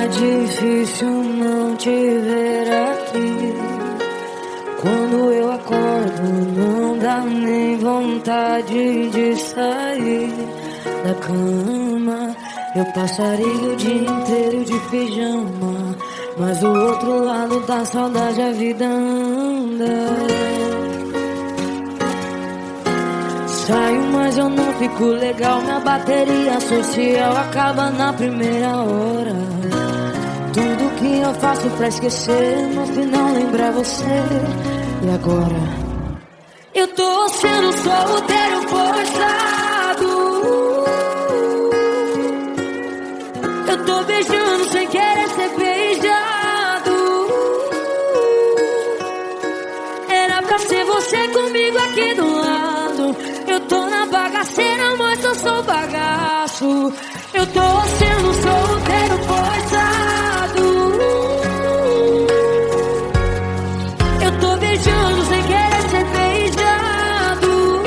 difícil não te ver aqui. Quando eu acordo não dá nem vontade de sair da cama. Eu passaria o dia inteiro de pijama, mas do outro lado da saudade a vida anda. Saio, mas eu não fico legal. Minha bateria social acaba na primeira hora. Tudo que eu faço pra esquecer, no final lembrar você. E agora? Eu tô sendo solteiro forçado. Eu tô beijando sem querer ser beijado. Era pra ser você comigo aqui do lado. Eu tô na bagaceira, mas eu sou bagaço. Eu tô sendo solteiro forçado. Eu tô beijando sem querer ser beijado.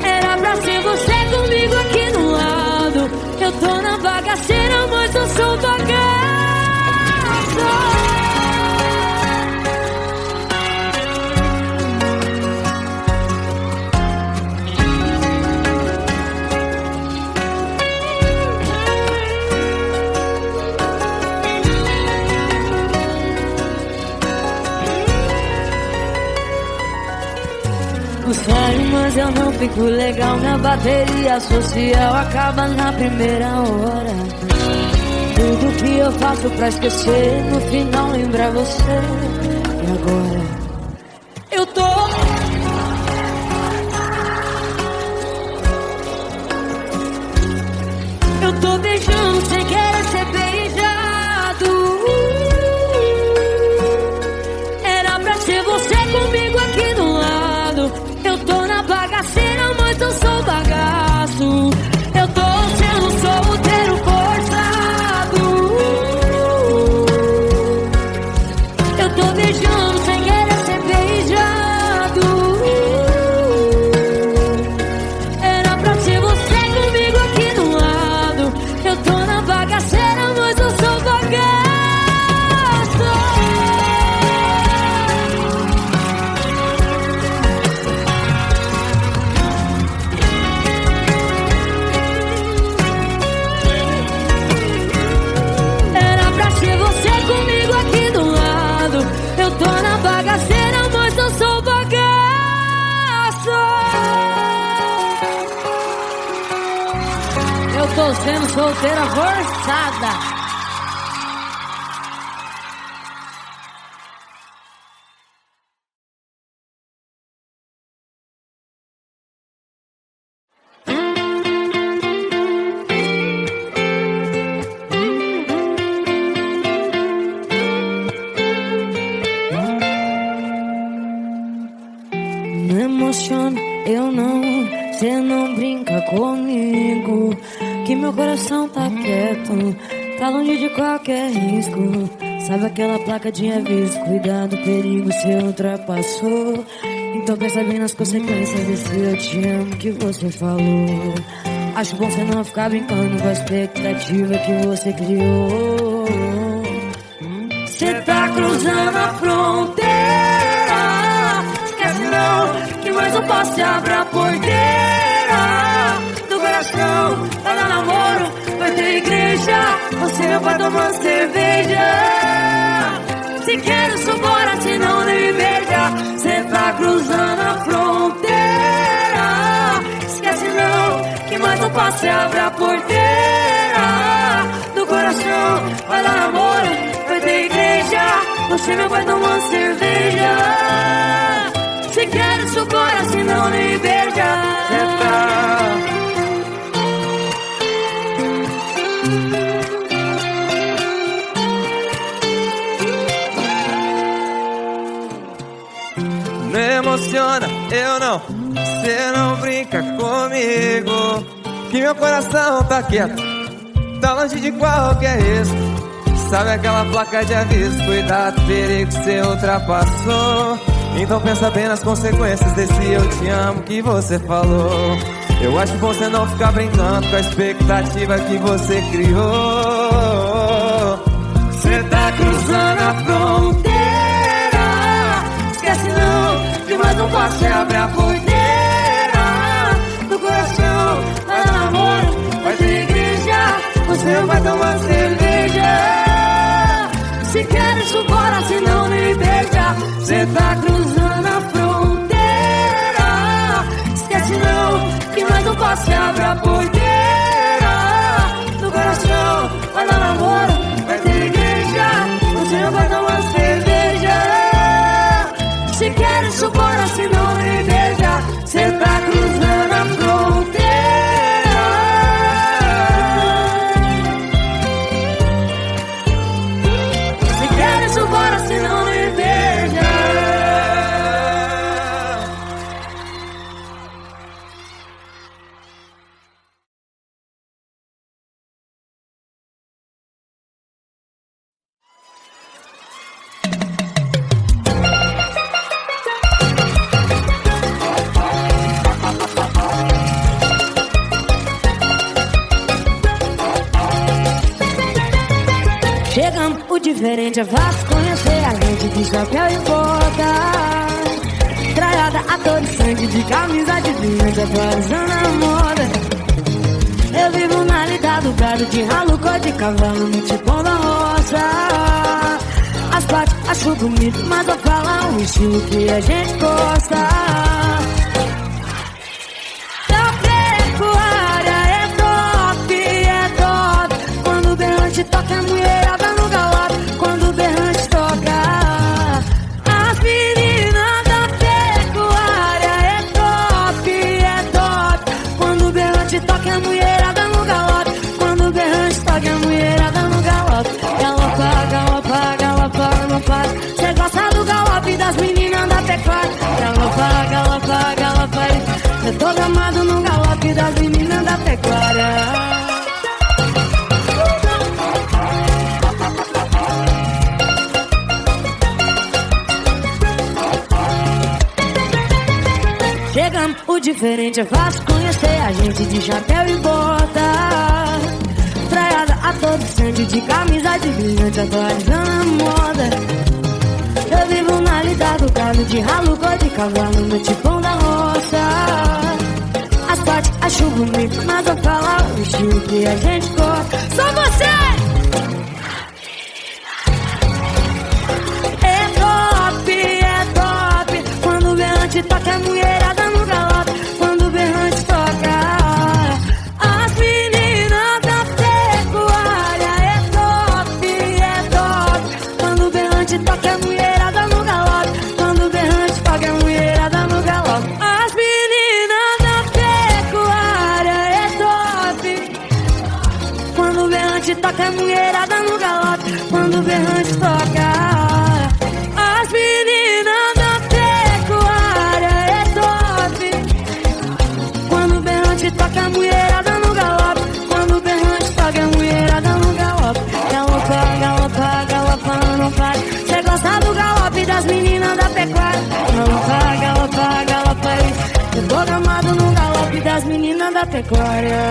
Era pra ser você comigo aqui do lado. Eu tô na bagaceira, mas eu sou bagaço. Saio, mas eu não fico legal. Minha bateria social acaba na primeira hora. Tudo que eu faço pra esquecer, no final lembrar você. E agora? Eu tô beijando sem querer ser beijado. Era pra ser você comigo aqui do lado. Eu tô na bagaceira, mas eu sou bagaço. Eu tô sendo solteiro forçado. Eu tô beijando sem querer ser beijado. Era pra ser você comigo aqui do lado. Eu tô na bagaceira, mas eu sou bagaço. Eu tô na bagaceira, mas eu sou bagaço. Eu tô sendo solteira forçada. Eu não, cê não brinca comigo, que meu coração tá quieto, tá longe de qualquer risco. Sabe aquela placa de aviso, cuidado, perigo, cê ultrapassou. Então pensa bem nas consequências desse eu te amo que você falou. Acho bom cê não ficar brincando com a expectativa que você criou. Cê tá cruzando a fronteira, esquece não, que mais um passo e abre a porteira do coração. Vai dar namoro, vai ter igreja, você vai tomar cerveja. Se quer isso bora, se não nem me beija. Cê tá cruzando a fronteira, esquece não, que mais um passo e abre a porteira do coração. Vai dar namoro, vai ter igreja, você vai tomar cerveja. Se quer isso bora, se não nem beija. Não emociona, eu não. Cê não brinca comigo, que meu coração tá quieto, tá longe de qualquer risco. Sabe aquela placa de aviso, cuidado, perigo, cê ultrapassou. Então pensa bem nas consequências desse eu te amo que você falou. Eu acho bom você não ficar brincando com a expectativa que você criou. Você tá cruzando a fronteira, esquece não, que mais um passo é abrir a porteira. No coração, vai dar namoro, vai ter igreja, você vai tomar cerveja. Se quer isso, bora, se não me beija. Você tá cruzando a fronteira, esquece não, que mais um passo e abre a porteira. No coração, vai dar namoro, vai ter igreja, você vai tomar cerveja. Se quer isso, bora, se não me beija. Você tá cruzando a fronteira. Se quer isso, bora, se não me beija. Chegamos, o diferente é fácil conhecer. A gente de chapéu e bota, traiada a todo sangue, de camisa de vinho, atualizando a moda. Eu vivo na lida do gado, de ralo, cor de cavalo, no tipão da roça. As partes acho bonito, mas eu falo o estilo que a gente gosta. Quando o berrante toca, a mulherada no galope. Quando o berrante toca, as meninas da pecuária é top. Quando o berrante toca, a mulherada no galope. Quando o berrante toca, a mulherada no galope. Galopa, galopa, galopa, não para. Cê gosta do galope das meninas da pecuária. Galopa, galopa, galopa. Eu tô gamado no galope das meninas da pecuária. Chegamos, o diferente é fácil conhecer. A gente de chapéu e bota, traiada a todo sangue, de camisa de brilhante, atualizando a moda. Eu vivo na lida do gado, de ralo, cor de cavalo, no tipão da roça. As partes acho bonito, mas eu falo o estilo que a gente gosta. Só você! É top. Quando o berrante toca, a mulherada no galope. Quando o berrante toca, as meninas da pecuária é top. Quando o berrante toca, a mulherada no galope. Quando o berrante toca, a mulherada no galope. As meninas da pecuária é top. Quando o berrante toca, a mulherada no galope. Quando o berrante toca, as meninas da pecuária é top. Quando o berrante toca, a mulherada no galope. Quando o berrante toca, a mulherada no galope. Galopa, galopa, galopa, não para. Cê gosta do galope das meninas da pecuária. Galopa, galopa, galopa. Eu tô gamado no galope das meninas da pecuária.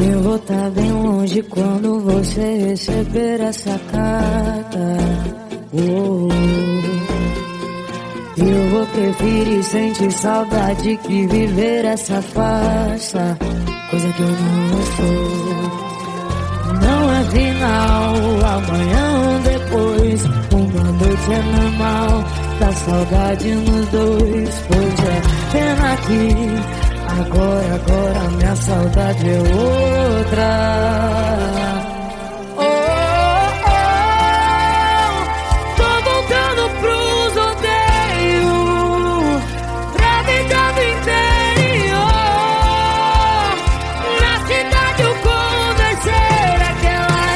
Eu vou tá bem longe quando você receber essa carta. Eu vou preferir sentir saudade que viver essa farsa, coisa que eu não sou. Não é final, amanhã ou depois, uma noite é normal, dá saudade nos dois. Pois é, pena que agora minha saudade é outra. Tô voltando pros rodeios, pra vida do interior. Na cidade eu convencer aquela é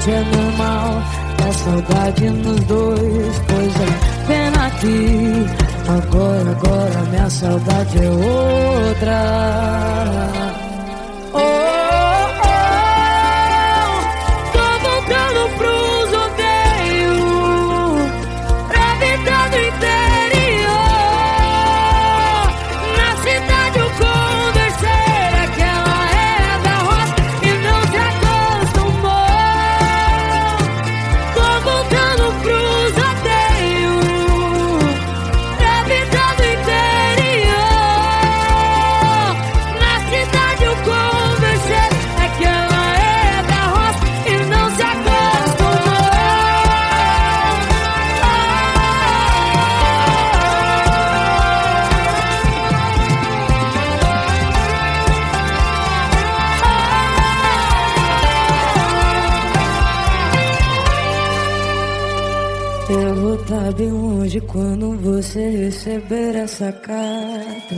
gente é normal, é saudade nos dois. Pois é, pena que agora minha saudade é outra. Eu vou estar bem longe quando você receber essa carta.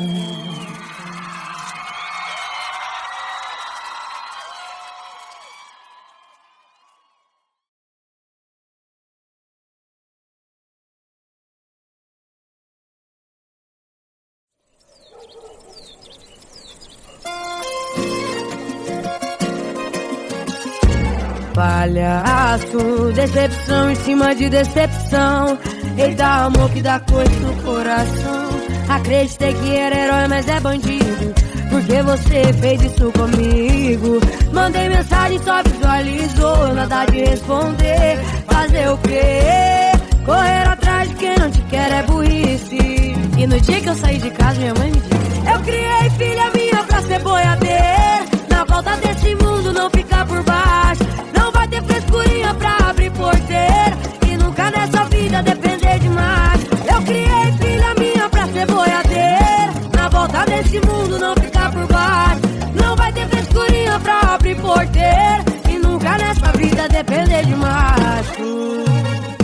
Palhaço, decepção em cima de decepção. Eita, amor que dá coisa no coração. Acreditei que era herói, mas é bandido. Porque você fez isso comigo. Mandei mensagem, só visualizou. Nada de responder. Fazer o quê? Correr atrás de quem não te quer é burrice. E no dia que eu saí de casa, minha mãe me disse: eu criei filha minha pra ser boiadeira. Na volta desse mundo não ficar por baixo. Não vai ter frescurinha pra abrir porteira. E nunca nessa vida depender de mais. Eu criei filha minha pra ser boiadeira. Na volta desse mundo não ficar por baixo. Não vai ter frescurinha pra abrir porteira. E nunca nessa vida depender de macho.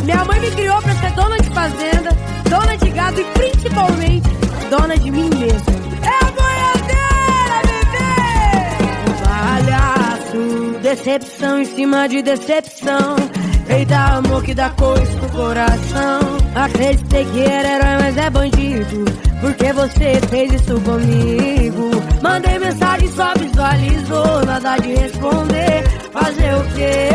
Minha mãe me criou pra ser dona de fazenda, dona de gado e principalmente dona de mim mesma. É a boiadeira, bebê! Palhaço, decepção em cima de decepção. Eita, amor que dá coisa no coração. Acreditei que era herói, mas é bandido. Porque você fez isso comigo. Mandei mensagem, só visualizou. Nada de responder. Fazer o quê?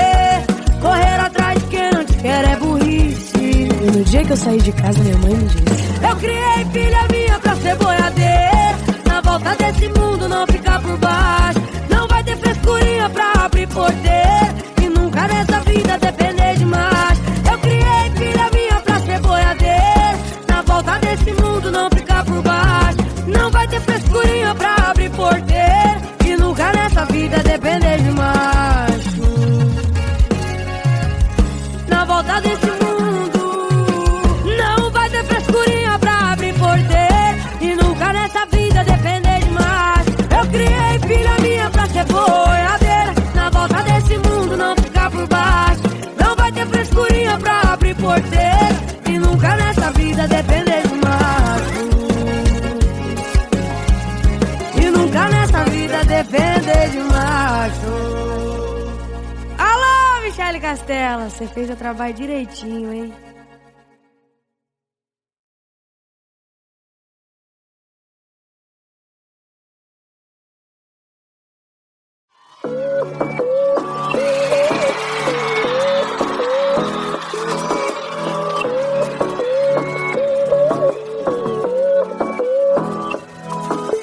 Correr atrás de quem não te quer é burrice. E no dia que eu saí de casa, minha mãe me disse: eu criei filha minha pra ser boiadeira. Na volta desse mundo não ficar por baixo. Não vai ter frescurinha pra abrir porteira. E nunca nessa vida depender de mais. Eu criei filha minha pra ser boiadeira. Na volta desse mundo não ficar por baixo. Não vai ter frescurinha pra abrir porteira. E nunca nessa vida depender de macho. Na volta desse mundo não vai ter frescurinha pra abrir porteira. E nunca nessa vida depender de mais. Eu criei filha minha pra ser boiadeira. Na volta desse mundo não ficar por baixo. Não vai ter frescurinha pra abrir porteira. E nunca nessa vida depender de macho. E nunca nessa vida depender de macho. Alô, Michele Castela, você fez o trabalho direitinho, hein?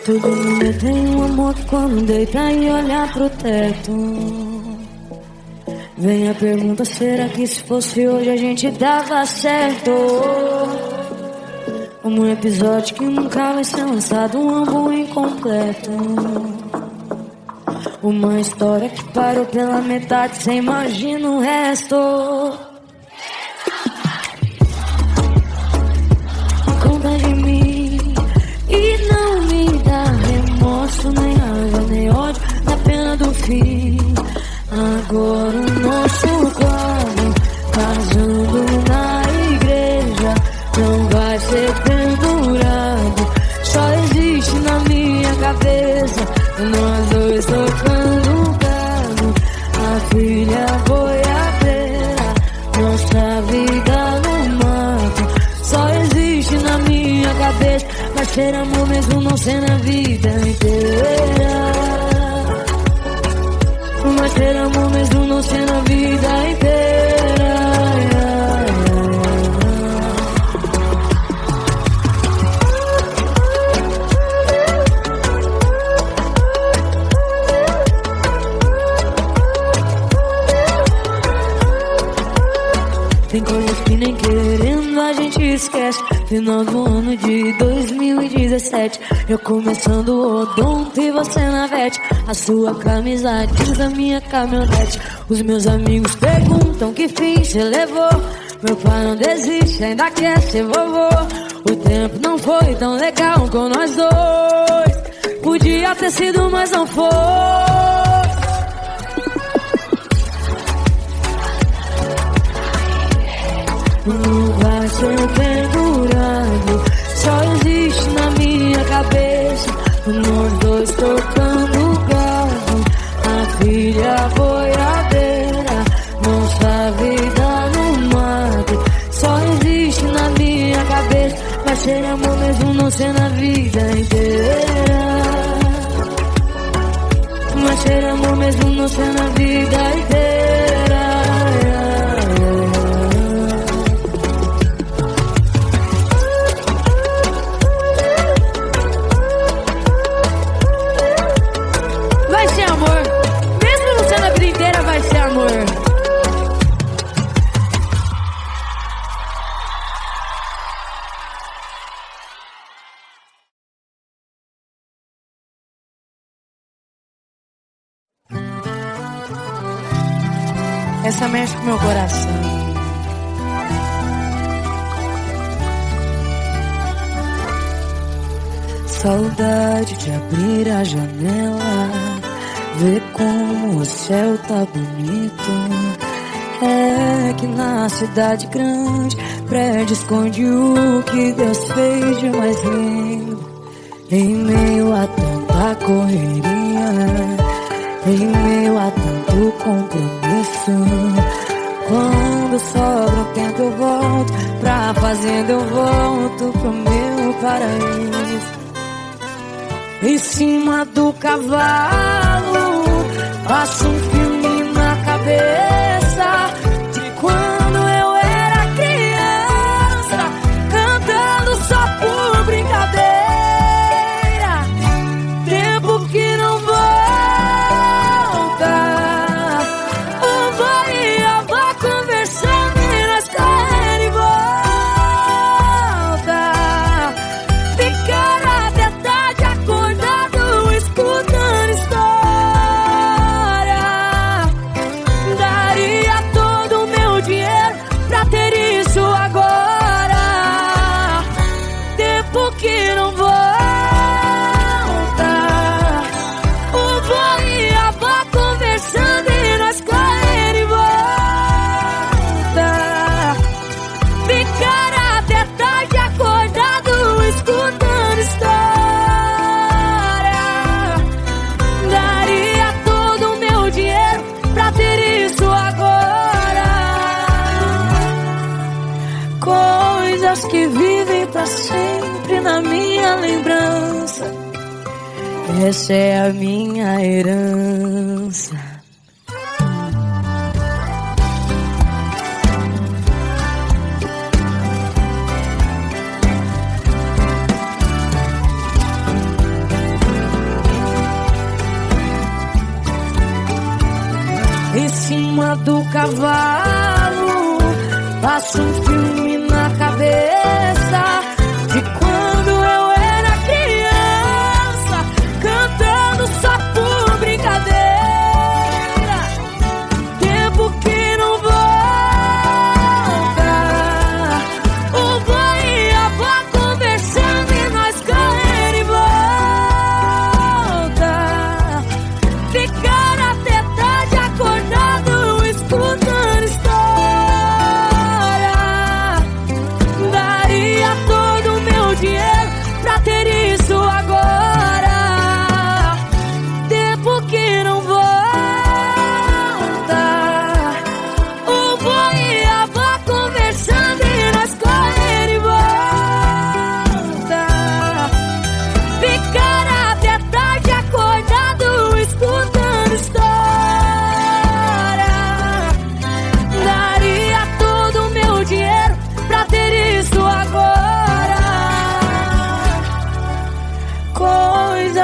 Todo mundo tem um amor que quando deita e olha pro teto. Vem a pergunta, será que se fosse hoje a gente dava certo? Um episódio que nunca vai ser lançado, um álbum incompleto. Uma história que parou pela metade, cê imagina o resto. Conta de mim e não me dá remorso, nem raiva, nem ódio, dá pena do fim. Agora o nosso quadro, casando na igreja, não vai ser pendurado. Só existe na minha cabeça, nós dois tocando um carro. A filha boiadeira ser amor mesmo não sendo a vida inteira. Vai ser amor mesmo não sendo a vida inteira. Tem coisas que nem querendo a gente esquece. Final do ano de 2017, eu começando o odonto e você na vete. A sua camisa jeans, a minha caminhonete. Os meus amigos perguntam que fim cê levou. Meu pai não desiste, ainda quer ser vovô. O tempo não foi tão legal com nós dois. Podia ter sido, mas não foi. Não vai ser pendurado, só existe na minha cabeça. Nós dois tocando carro, a filha boiadeira, nossa vida no mato. Só existe na minha cabeça. Vai ser amor mesmo não sendo a vida inteira. Vai ser amor mesmo não sendo a vida inteira. Essa mexe com meu coração. Saudade de abrir a janela, ver como o céu tá bonito. É que na cidade grande, prédio esconde o que Deus fez de mais lindo. Em meio a tanta correria, em meio a tanto compromisso, quando sobra um tempo eu volto pra fazenda, eu volto pro meu paraíso. Em cima do cavalo, passa um filme na cabeça de quando eu era criança, cantando só por brincadeira. Tempo que não volta, o vô e a avó conversando e nós correndo em volta. Ficar até tarde acordado, escutando história. Daria todo o meu dinheiro pra ter isso agora. Tempo que não volta, o vô e a avó conversando e nós correndo em volta. Ficar até tarde acordado, escutando história. Daria todo o meu dinheiro pra ter isso agora. Coisas que vivem pra sempre na minha lembrança. Essa é a minha herança. Em cima do cavalo, passa um filme na cabeça de quando eu era criança, cantando só por brincadeira. Tempo que não volta, o vô e a avó conversando e nós correndo em volta. Ficar até tarde acordado, escutando história.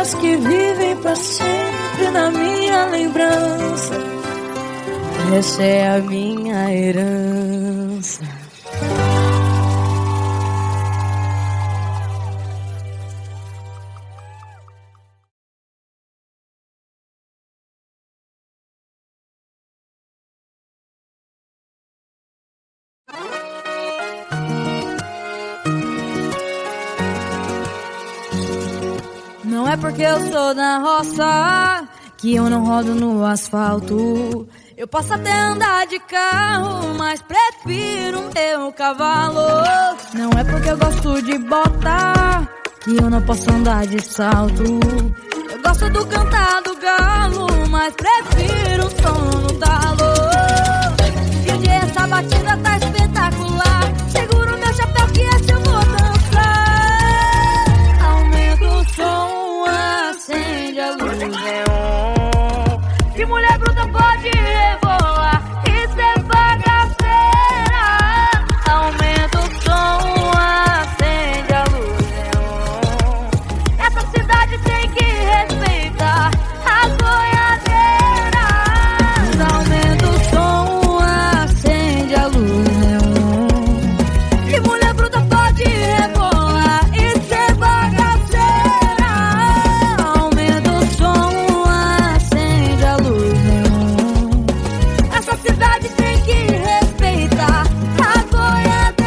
Dias que vivem pra sempre na minha lembrança. Essa é a minha herança. Não é porque eu sou da roça que eu não rodo no asfalto. Eu posso até andar de carro, mas prefiro meu cavalo. Não é porque eu gosto de bota que eu não posso andar de salto. Eu gosto do cantar do galo, mas prefiro o som no talo. E um dia essa batida tá espetacular. Seguro meu chapéu que esse eu vou dançar. Aumenta o som, acende a luz neon. Que mulher bruta pode rebolar, isso é bagaceira. Aumenta o som, acende a luz neon. Essa cidade tem que respeitar as boiadeiras. Aumenta o som, acende a luz neon. Que mulher bruta pode rebolar, isso é bagaceira. Aumenta o som, acende a luz neon. Essa cidade tem que respeitar as boiadeiras.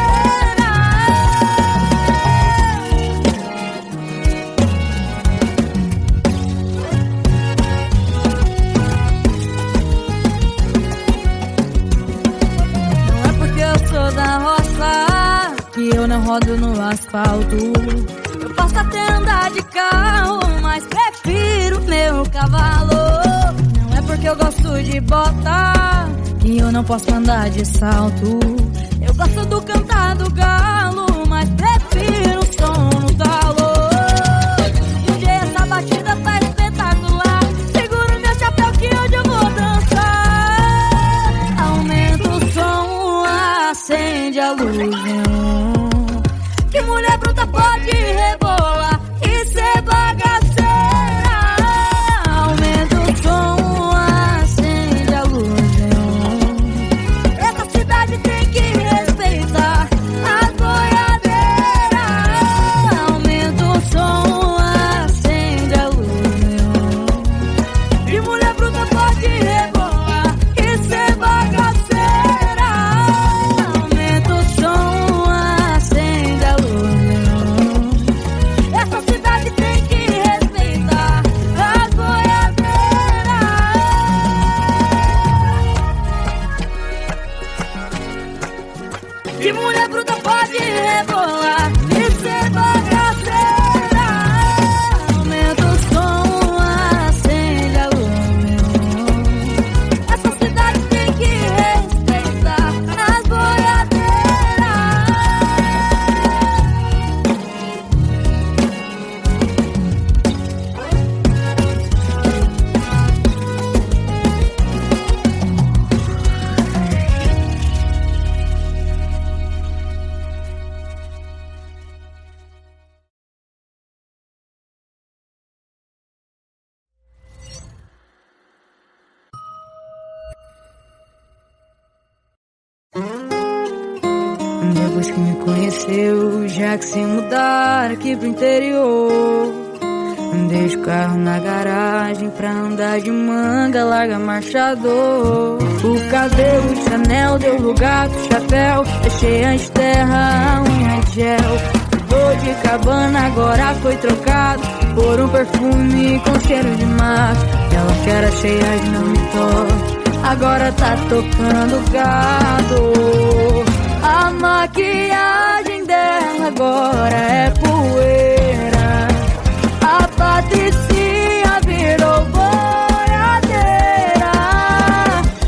Não é porque eu sou da roça que eu não rodo no asfalto. Eu posso até andar de carro, mas prefiro meu cavalo. Não é porque eu gosto de bota que eu não posso andar de salto. Eu gosto do cantar do galo, mas prefiro o som no talo. E um dia essa batida tá espetacular. Seguro meu chapéu que hoje eu vou dançar. Aumenta o som, acende a luz neon. Que mulher bruta pode rebolar, isso é bagaceira. Aumenta o som, acende a luz neon. Essa cidade tem que respeitar as boiadeiras. Aumenta o som, acende a luz neon. Que mulher bruta pode rebolar, isso é bagaceira. Aumenta o som, acende a luz neon. Essa cidade tem que respeitar as boiadeiras. Que mulher bruta pode rebolar, isso é bagaceira. Aumenta o som, acende a luz neon. Essa cidade tem que respeitar as boiadeiras. Depois que me conheceu, já que se mudar aqui pro interior, deixa o carro na garagem pra andar de manga, larga marchador. O cabelo de Chanel deu lugar pro chapéu, deixei antes de terra a unha de gel. Tô de cabana, agora foi trocado por um perfume com cheiro de mar. Ela que era cheia de não me toque, agora tá tocando gado. A maquiagem dela agora é poeira. A Patricinha virou boiadeira.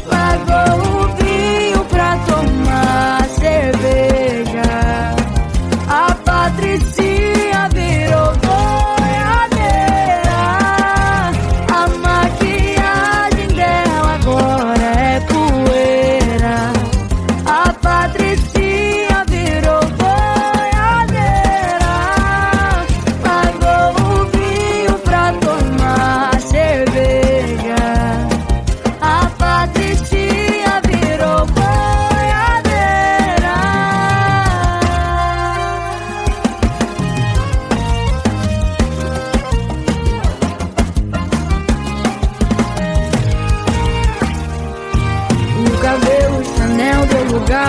Largou o vinho pra tomar cerveja. A Patricinha virou boiadeira. A maquiagem dela agora é poeira. A Patricinha virou boiadeira. Largou o vinho pra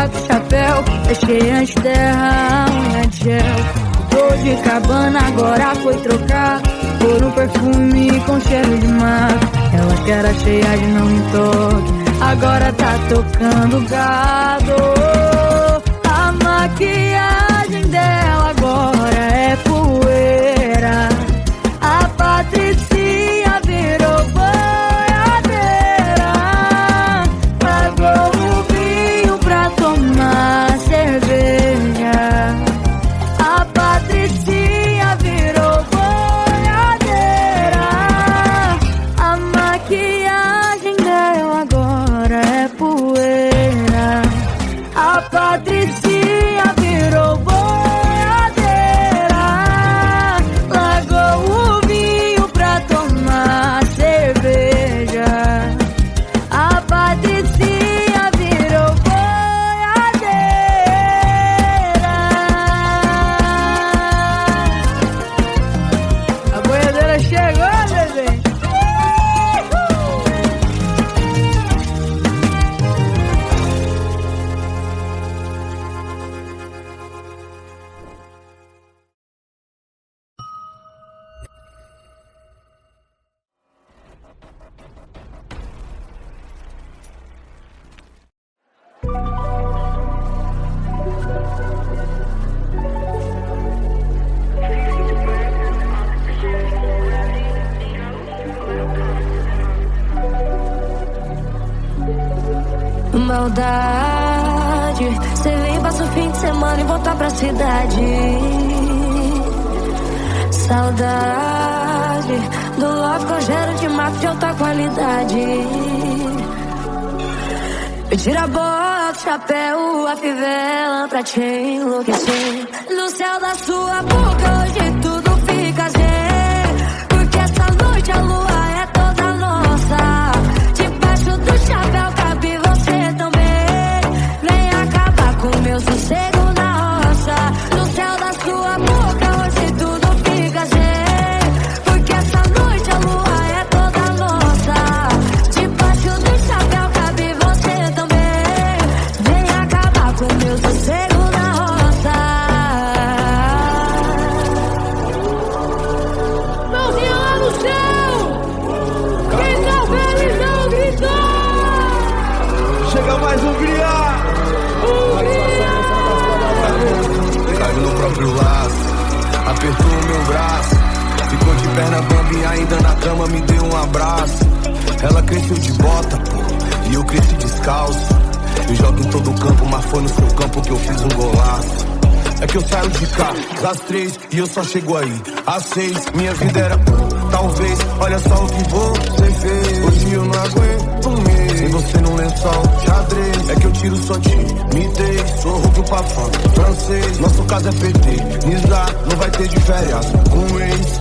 boto, chapéu, é cheia de terra, unha de gel. Tô de cabana, agora foi trocar por um perfume com cheiro de mar. Ela que era cheia de não me toque, agora tá tocando gado. A maquiagem dela agora é poeira. A Patricinha virou boiadeira. Pagou o vinho pra tomar cerveja. A Patricinha virou boiadeira. A maquiagem dela agora é poeira. A Patricinha virou boiadeira. Largou o vinho pra tomar cerveja. A Patricinha virou boiadeira. A boiadeira chegou, bebê. Maldade, cê vem, passa o fim de semana e volta pra cidade. Saudade do love com gero de mato de alta qualidade. Me tira a bota, chapéu, a fivela pra te enlouquecer. No céu da sua boca hoje tudo fica zen. Porque essa noite a lua é toda nossa. Debaixo do chapéu cabe você também. Vem acabar com meu sossego na roça. No céu da sua boca hoje tudo fica zen. Porque essa noite a lua é toda nossa. Debaixo do chapéu cabe você também. Vem acabar com meu sossego na roça. Mãozinha lá no céu. Quem tá feliz não gritou. Chega mais um criar. Caiu no próprio laço, apertou o meu braço. Ficou de perna bamba e ainda na cama me deu um abraço. Ela cresceu de bota, pô, e eu cresci descalço. Eu jogo em todo o campo, mas foi no seu campo que eu fiz um golaço. É que eu saio de cá, às 3 e eu só chego aí, às 6. Minha vida era talvez, olha só o que você fez. Hoje eu não aguento um mês sem você no lençol, xadrez. É que eu tiro só timidez, sou roubo pra fã, francês. Nosso caso é PT, Nizar, não vai ter de férias com ex.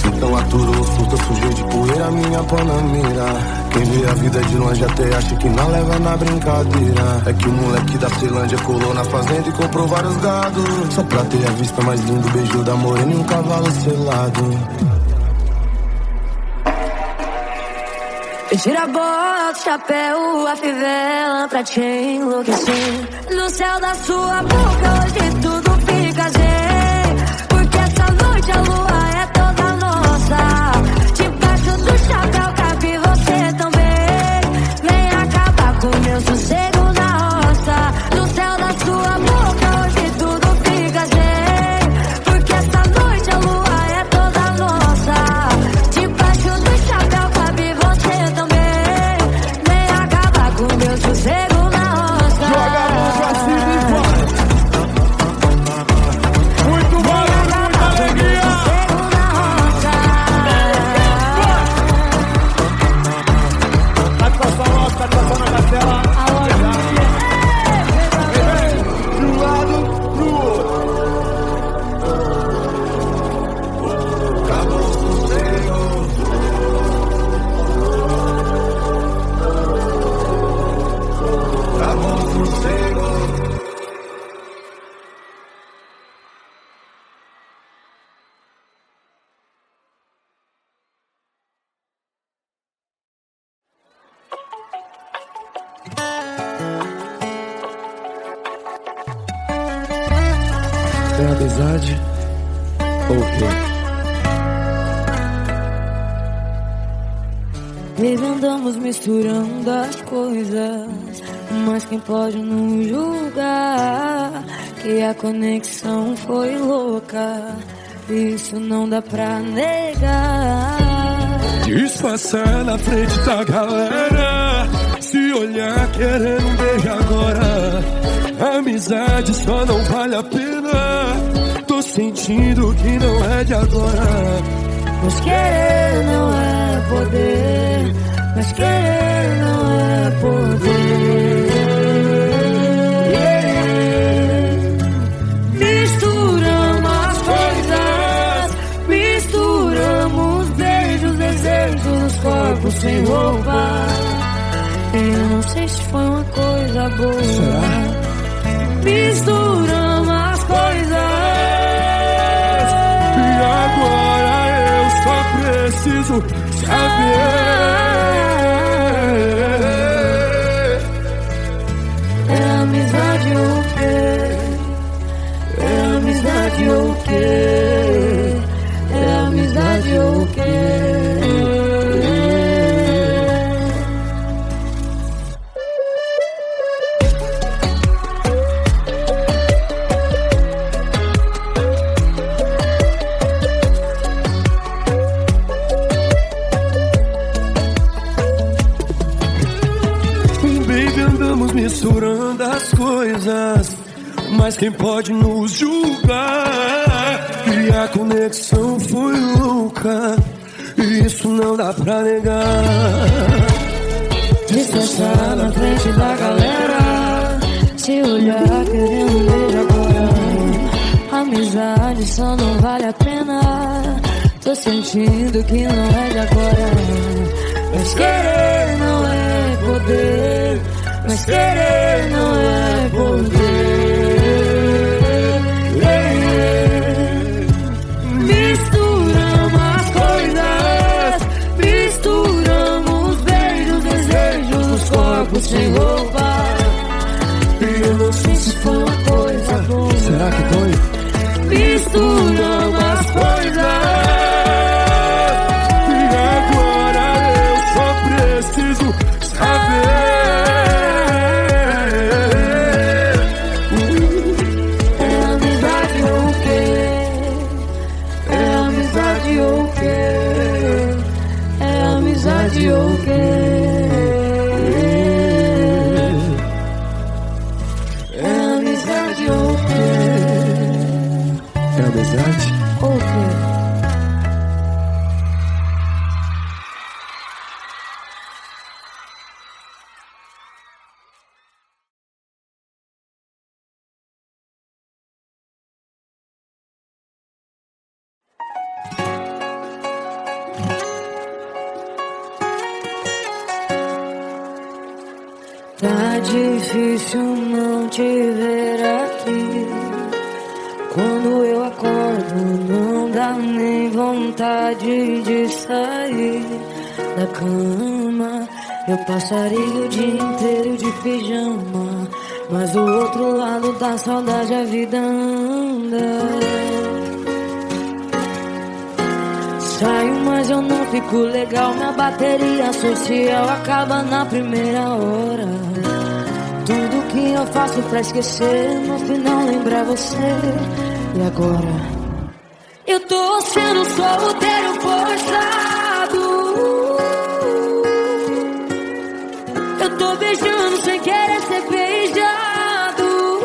Então aturou, surta, sujei de poeira minha panamira. Quem vê a vida de longe até acha que não leva na brincadeira. É que o moleque da Ceilândia colou na fazenda e comprou vários gados. Só pra ter a vista mais linda, beijo da morena e um cavalo selado. Me tira a bota, chapéu, a fivela pra te enlouquecer. No céu da sua boca hoje tudo fica zen. Porque essa noite a lua é toda nossa. Debaixo do chapéu cabe você também. Vem acabar com meu sossego na roça. No céu da sua boca hoje tudo fica zen. Porque essa noite a lua é toda nossa. Debaixo do chapéu cabe você também. Vem acabar com meu sossego na roça. Joga a mão pra cima e vai. Muito barulho, muita alegria. É amizade ou o quê? Baby, andamos misturando as coisas, mas quem pode nos julgar que a conexão foi louca, isso não dá pra negar. Disfarçar na frente da galera, se olhar querendo um beijo agora. Amizade só não vale a pena, tô sentindo que não é de agora. Mas querer não é poder, mas querer não é poder. Misturamos as coisas, misturamos beijos, desejos, corpos sem roupa. Eu não sei se foi uma coisa boa. Misturamos as coisas e agora eu só preciso saber. É amizade ou quê? É amizade ou quê? É amizade ou quê? Misturando as coisas, mas quem pode nos julgar que a conexão foi louca, e isso não dá pra negar. Disfarçar na frente da galera, se olhar querendo um beijo agora. Amizade só não vale a pena, tô sentindo que não é de agora. Mas querer não é poder, mas querer não é poder. Misturamos as coisas, misturamos beijos, desejos, os corpos sem roupa. E eu não sei se foi uma coisa boa. Será que foi? Misturamos as coisas e agora eu só preciso saber. Amizade ou quê? É amizade ou quê? É amizade ou quê? Tá difícil não te ver aqui. Quando eu acordo não dá nem vontade de sair da cama. Eu passaria o dia inteiro de pijama, mas do outro lado da saudade a vida anda. Saio, mas eu não fico legal. Minha bateria social acaba na primeira hora. Tudo que eu faço pra esquecer, no final lembrar você. E agora? Eu tô sendo solteiro forçado. Eu tô beijando sem querer ser beijado.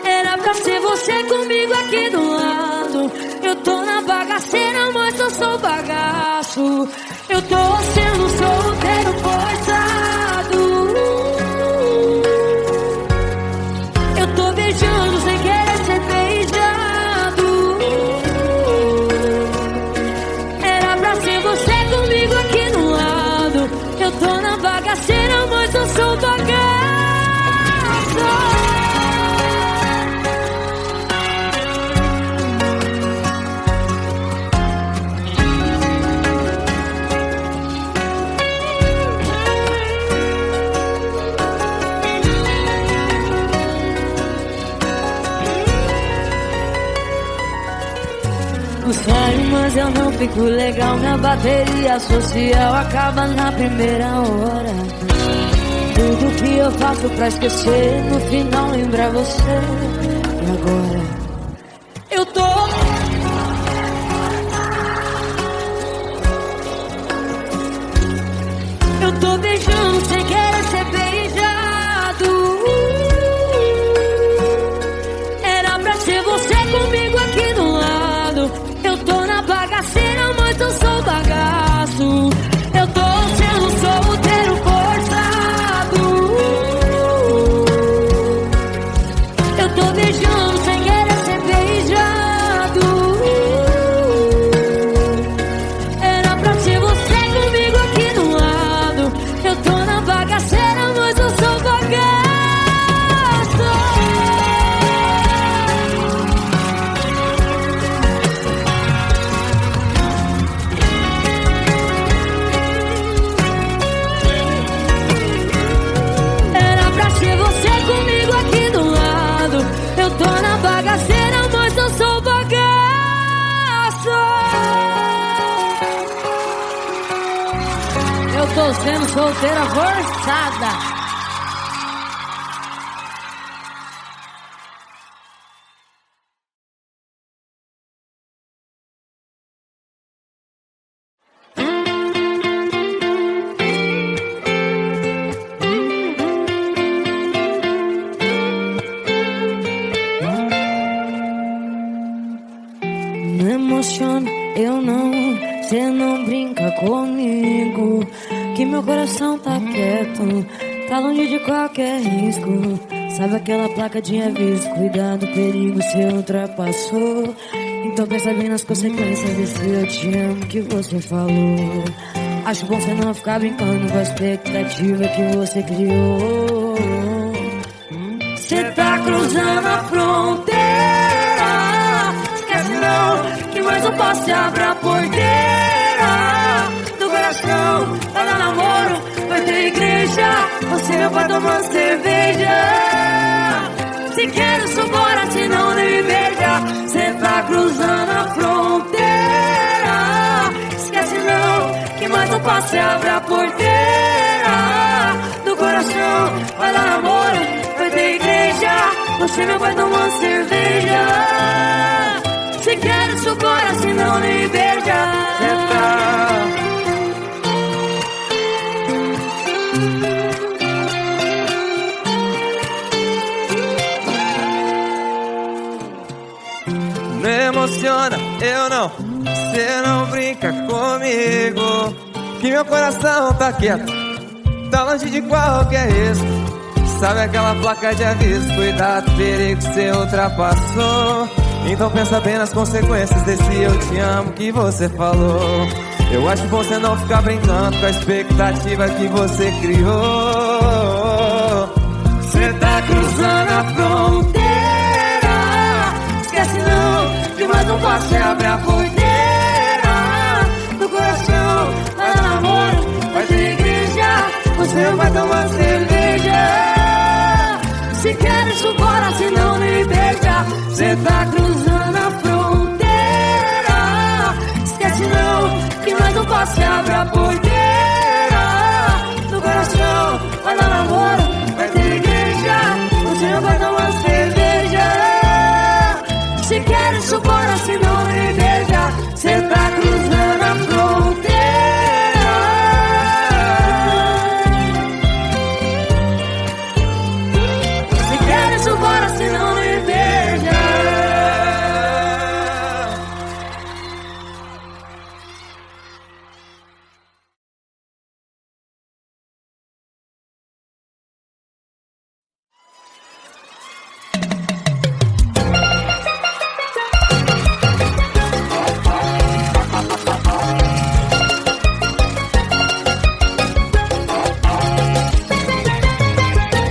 Era pra ser você comigo aqui do lado. Eu tô na bagaceira, mas eu sou bagaço. Eu tô sendo solteiro forçado. Eu tô beijando sem querer ser beijado. Era pra ser você comigo aqui do lado. Eu tô na bagaceira, mas eu sou bagaço. mas eu não fico legal. Minha bateria social acaba na primeira hora. Tudo que eu faço pra esquecer, no final lembra você. E agora? Eu tô beijando sem querer ser beijado. Era pra ser você comigo aqui do lado. Eu tô na bagaceira, mas eu sou bagaço. Eu tô sendo solteiro forçado. Eu tô beijando sem querer ser beijado. Era pra ser você comigo aqui do lado. Eu tô na bagaceira, mas eu sou bagaço. Era pra ser você comigo aqui do lado. Eu tô na bagaceira, mas eu sou bagaço. Eu tô sendo solteira forçada. Não emociona, eu não. Cê não brinca comigo, que meu coração tá quieto, tá longe de qualquer risco. Sabe aquela placa de aviso? Cuidado, perigo, cê ultrapassou. Então pensa bem nas consequências desse eu te amo que você falou. Acho bom cê não ficar brincando com a expectativa que você criou. Cê tá cruzando a fronteira. Esquece não, que mais um passo e abre a porteira do coração. Vai dar namoro, vai ter igreja. Você não vai tomar cerveja. Se quer isso, bora, se não nem beija. Cê tá cruzando a fronteira. Esquece não, que mais um passo e abre a porteira do coração. Vai dar namoro, vai ter igreja. Você não vai tomar cerveja. Se quer isso, bora, se não nem beija. Cê tá não emociona, eu não. Cê não brinca comigo, que meu coração tá quieto, tá longe de qualquer risco. Sabe aquela placa de aviso? Cuidado, perigo, cê ultrapassou. Então pensa bem nas consequências desse eu te amo que você falou. Eu acho bom você não ficar brincando com a expectativa que você criou. Cê tá cruzando a fronteira. Esquece não, que mais um passo e abre a porteira do coração. Vai dar namoro, vai ter igreja. Você não vai tomar cerveja. Se quer isso, bora, se não me beija. Cê tá cruzando a fronteira. Esquece não, que mais um passo e abre a porteira do coração. Vai dar namoro, vai ter igreja. Você não vai tomar cerveja. Se quer isso, bora, se não me beija. Cê tá cruzando a fronteira. Se quer isso, bora, se não me beija.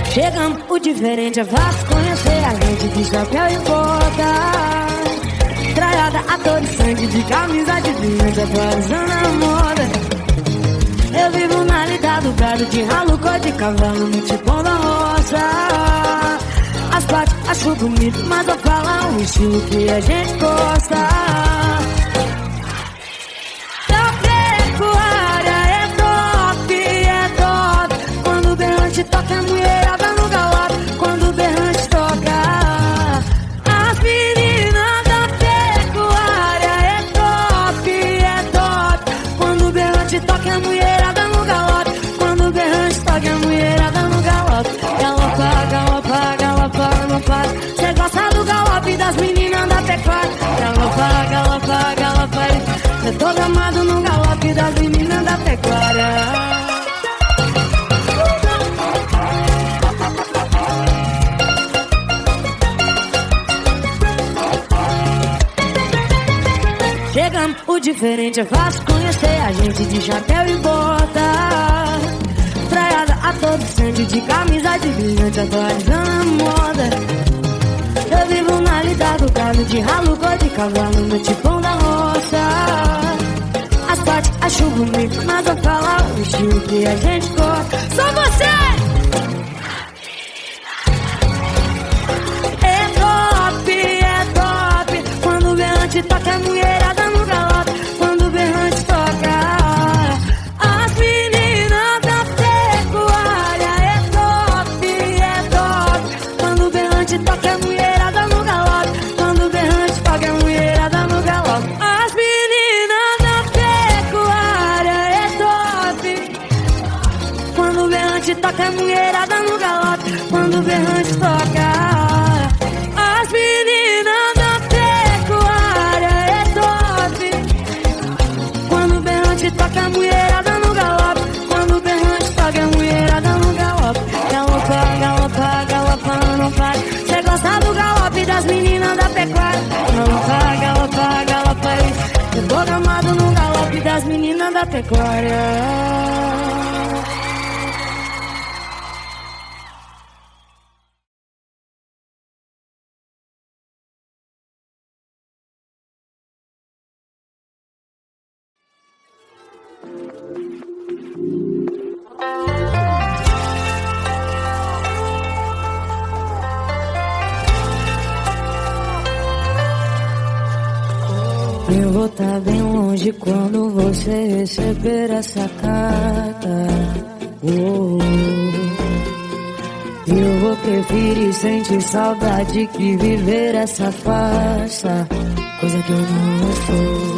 Chegamos, o diferente é fácil conhecer a gente de chapéu e bota. Traiada, ator de sangue, de camisa de jeans, atualizando a moda. Eu vivo na lida do gado, de ralo, cor de cavalo, no tipão da roça. As partes acho bonito, mas eu falo um estilo que a gente gosta. algo diferente, é fácil conhecer a gente de chapéu e bota. Traiada a todo centro, de camisa de brilhante, atualizando a moda. Eu vivo na lida do gado, de ralo, cor de cavalo, no tipão da roça. Asfalto, acho bonito, mas eu falo o estilo que a gente gosta. Só você! É top, quando o berrante toca, a mulherada no galope. Quando o berrante toca, as meninas da pecuária. É top, quando o berrante toca, a mulherada no galope. Quando o berrante toca, a mulherada no galope. As meninas da pecuária. É top, quando o berrante toca, a mulherada no galope. Quando o berrante toca, as meninas da pecuária. É top, quando o berrante toca, a mulherada no galope. Quando o berrante toca, a mulherada no galope. Galopa, galopa, galopa, não para. Cê gosta do galope das meninas da pecuária. Galopa, galopa, galopa, isso. Eu tô gamado no galope das meninas da pecuária. Eu vou tá bem longe quando você receber essa carta. Eu vou preferir sentir saudade que viver essa farsa, coisa que eu não sou.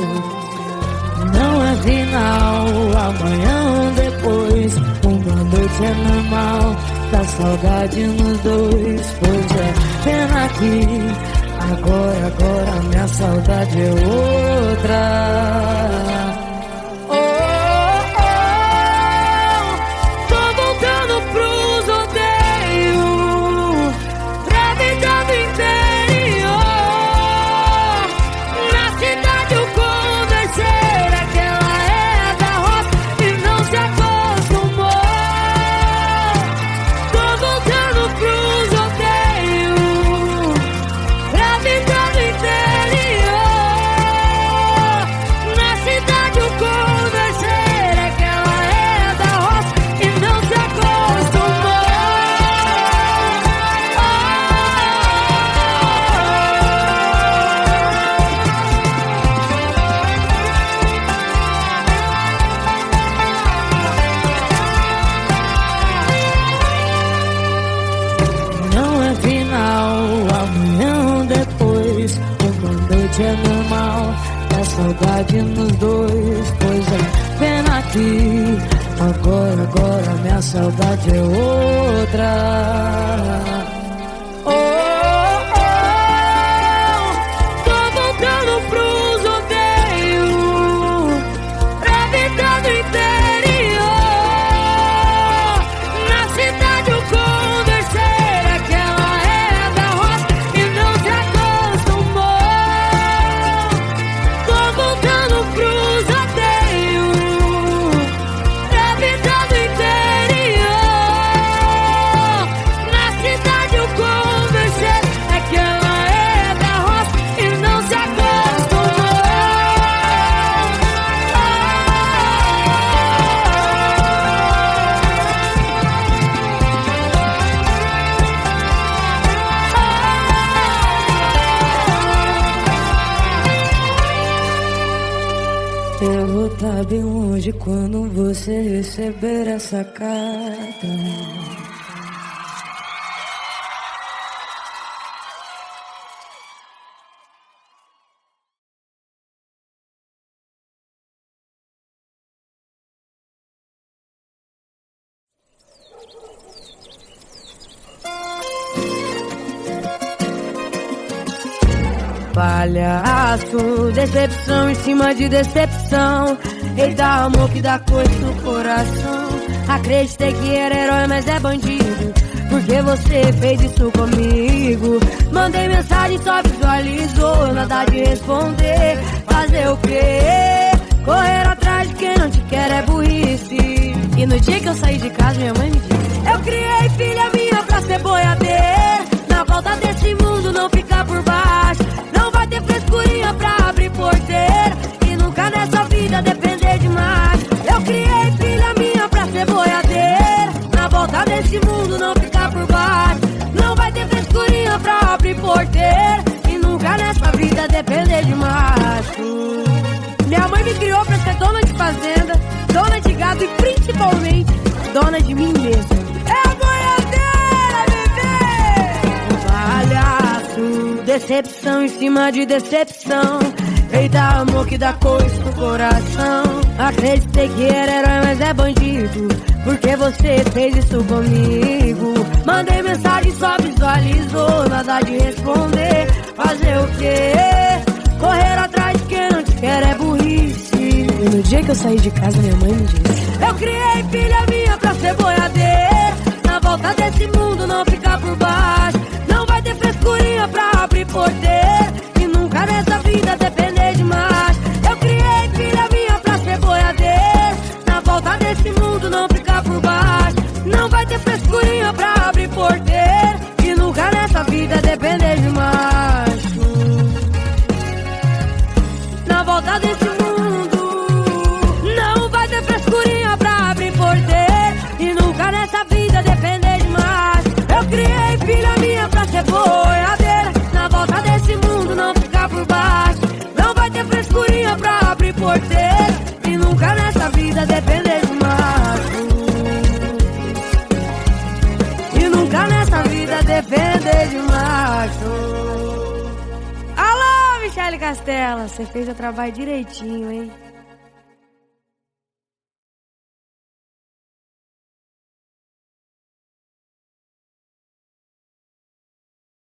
Não é final, amanhã ou depois. Uma noite é normal, dá saudade nos dois. Pois é, pena que agora minha saudade é outra. Tô voltando pros rodeios, pra vida do interior. Na cidade eu conversei, que ela é da roça e não se acostumou. Tô voltando pros rodeios, pra vida do interior. Na cidade eu conversei, que ela é da roça e não se acostumou. Não é final, amanhã ou depois. Uma noite é normal, dá saudade nos dois. Pois é, pena que agora minha saudade é outra. Tô voltando pros rodeios, pra vida do interior. Na cidade eu conversei, que ela é da roça e não se acostumou. Tô voltando pros rodeios, pra vida do interior. Na cidade eu conversei, que ela é da roça e não se acostumou. Eu vou estar bem longe quando você receber essa carta. Palhaço, decepção em cima de decepção. Eita, amor que dá coisa no coração. Acreditei que era herói, mas é bandido. Porque você fez isso comigo. Mandei mensagem, só visualizou, nada de responder. Fazer o quê? Correr atrás de quem não te quer é burrice. E no dia que eu saí de casa, minha mãe me disse: eu criei filha minha pra ser boiadeira. Na volta desse mundo não ficar por baixo. Não vai ter frescurinha pra abrir porteira. E nunca nessa vida depender de mais. Eu criei filha minha pra ser boiadeira. Na volta desse mundo não ficar por baixo. Não vai ter frescurinha pra abrir porteira. E nunca nessa vida depender de macho. Minha mãe me criou pra ser dona de fazenda, dona de gado e principalmente dona de mim mesma. É a boiadeira, bebê! Palhaço, decepção em cima de decepção. Eita, amor que dá coisa no coração. Acreditei que era herói, mas é bandido. Porque você fez isso comigo. Mandei mensagem, só visualizou. Nada de responder. Fazer o quê? Correr atrás de quem não te quer é burrice. E no dia que eu saí de casa, minha mãe me disse: eu criei filha minha pra ser boiadeira. Na volta desse mundo não ficar por baixo. Não vai ter frescurinha pra abrir porteira. E nunca nessa vida depender de mais. Eu criei filha minha pra ser boiadeira. Na volta desse mundo não ficar por baixo. Não vai ter frescurinha pra abrir porteira. E nunca nessa vida depender de macho. Na volta desse mundo não vai ter frescurinha pra abrir porteira. E nunca nessa vida depender de mais. Eu criei filha minha pra ser boiadeira. Na volta desse mundo não ficar por baixo. Não vai ter frescurinha pra abrir porteira. E nunca nessa vida depender de macho. E nunca nessa vida depender de macho. Alô, Michele Castela, você fez o trabalho direitinho, hein?